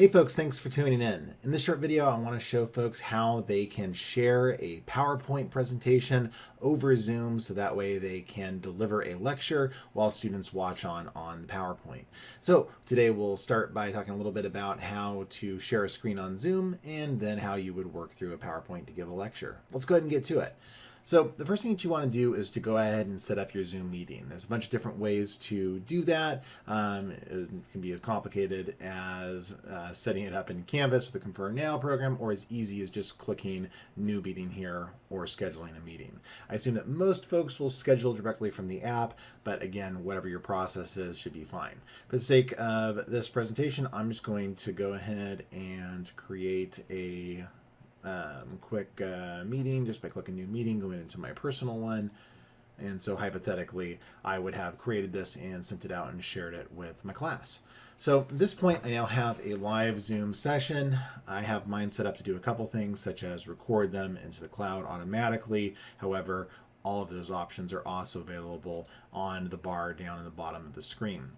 Hey folks, thanks for tuning in. In this short video, I want to show folks how they can share a PowerPoint presentation over Zoom so that way they can deliver a lecture while students watch on the PowerPoint. So today we'll start by talking a little bit about how to share a screen on Zoom and then how you would work through a PowerPoint to give a lecture. Let's go ahead and get to it. So the first thing that you want to do is to go ahead and set up your Zoom meeting. There's a bunch of different ways to do that. It can be as complicated as setting it up in Canvas with the Confirm Now program, or as easy as just clicking New Meeting here or scheduling a meeting. I assume that most folks will schedule directly from the app, but again, whatever your process is should be fine. For the sake of this presentation, I'm just going to go ahead and create a quick meeting just by clicking New Meeting, going into my personal one. And so hypothetically, I would have created this and sent it out and shared it with my class. So at this point, I now have a live Zoom session. I have mine set up to do a couple things, such as record them into the cloud automatically. However, all of those options are also available on the bar down in the bottom of the screen.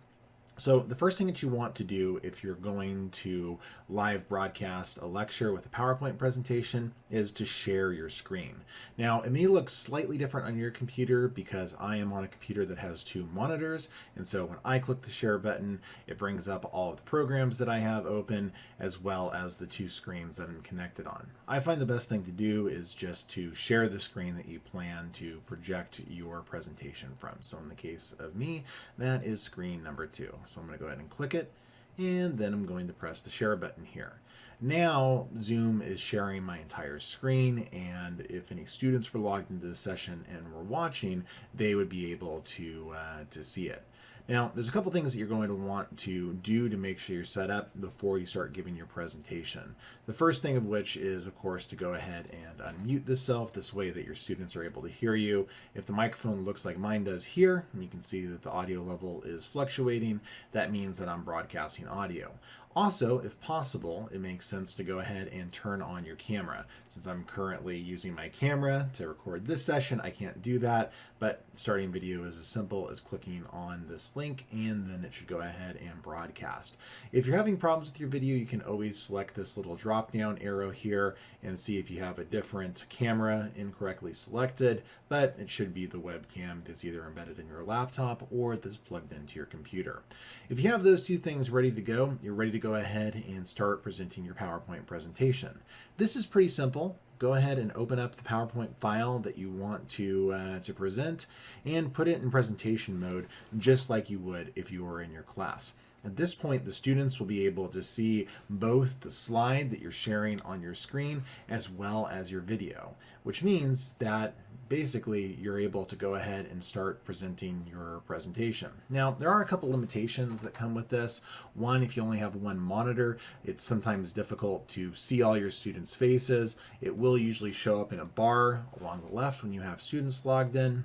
So the first thing that you want to do if you're going to live broadcast a lecture with a PowerPoint presentation is to share your screen. Now, it may look slightly different on your computer because I am on a computer that has two monitors. And so when I click the share button, it brings up all of the programs that I have open as well as the two screens that I'm connected on. I find the best thing to do is just to share the screen that you plan to project your presentation from. So in the case of me, that is screen number 2. So I'm going to go ahead and click it, and then I'm going to press the share button here. Now Zoom is sharing my entire screen, and if any students were logged into the session and were watching, they would be able to see it. Now, there's a couple things that you're going to want to do to make sure you're set up before you start giving your presentation. The first thing of which is, of course, to go ahead and unmute this way that your students are able to hear you. If the microphone looks like mine does here, and you can see that the audio level is fluctuating, that means that I'm broadcasting audio. Also, if possible, it makes sense to go ahead and turn on your camera. Since I'm currently using my camera to record this session, I can't do that, but starting video is as simple as clicking on this link, and then it should go ahead and broadcast. If you're having problems with your video, you can always select this little drop-down arrow here and see if you have a different camera incorrectly selected, but it should be the webcam that's either embedded in your laptop or that's plugged into your computer. If you have those two things ready to go, you're ready to go ahead and start presenting your PowerPoint presentation. This is pretty simple. Go ahead and open up the PowerPoint file that you want to present and put it in presentation mode just like you would if you were in your class. At this point, the students will be able to see both the slide that you're sharing on your screen as well as your video, which means that basically you're able to go ahead and start presenting your presentation. Now, there are a couple limitations that come with this. One, if you only have one monitor, it's sometimes difficult to see all your students' faces. It will usually show up in a bar along the left when you have students logged in.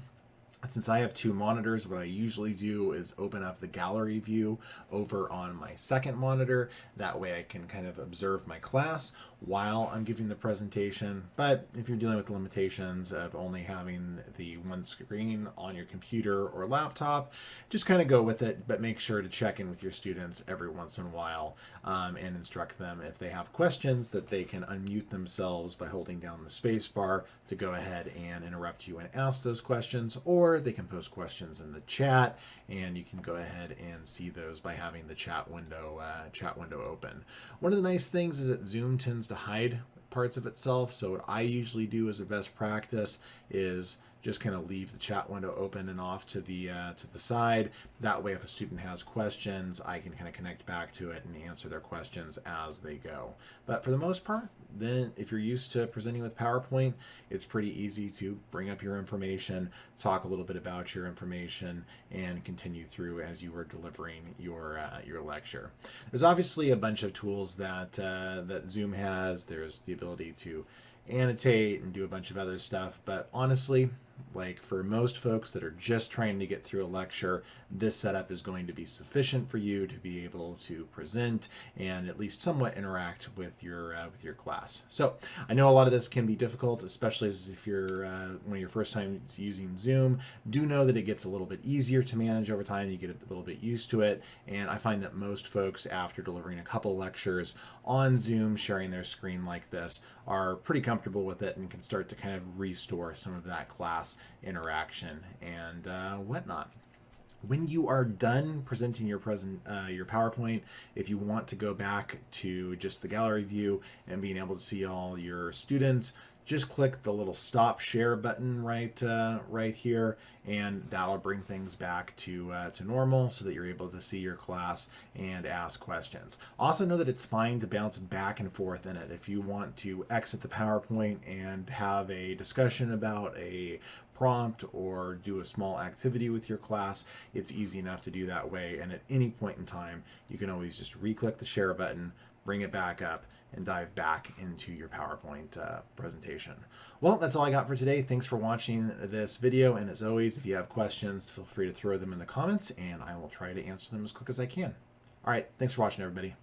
Since I have two monitors, what I usually do is open up the gallery view over on my second monitor. That way I can kind of observe my class while I'm giving the presentation. But if you're dealing with the limitations of only having the one screen on your computer or laptop, just kind of go with it, but make sure to check in with your students every once in a while and instruct them if they have questions that they can unmute themselves by holding down the space bar to go ahead and interrupt you and ask those questions, or they can post questions in the chat, and you can go ahead and see those by having the chat window open. One of the nice things is that Zoom tends to hide parts of itself, so what I usually do as a best practice is just kind of leave the chat window open and off to the side. That way, if a student has questions, I can kind of connect back to it and answer their questions as they go. But for the most part, then if you're used to presenting with PowerPoint, it's pretty easy to bring up your information, talk a little bit about your information, and continue through as you are delivering your lecture. There's obviously a bunch of tools that Zoom has. There's the ability to annotate and do a bunch of other stuff, but honestly, Like for most folks that are just trying to get through a lecture, this setup is going to be sufficient for you to be able to present and at least somewhat interact with your class. So I know a lot of this can be difficult, especially if you're one of your first times using Zoom. Do know that it gets a little bit easier to manage over time. You get a little bit used to it, and I find that most folks, after delivering a couple lectures on Zoom, sharing their screen like this, are pretty comfortable with it and can start to kind of restore some of that class interaction and whatnot. When you are done presenting your PowerPoint, if you want to go back to just the gallery view and being able to see all your students, just click the little stop share button right here, and that'll bring things back to normal so that you're able to see your class and ask questions. Also know that it's fine to bounce back and forth in it. If you want to exit the PowerPoint and have a discussion about a prompt or do a small activity with your class, it's easy enough to do that way, and at any point in time you can always just re-click the share button, bring it back up, and dive back into your PowerPoint presentation. Well, that's all I got for today. Thanks for watching this video, and as always, if you have questions, feel free to throw them in the comments and I will try to answer them as quick as I can. All right, thanks for watching, everybody.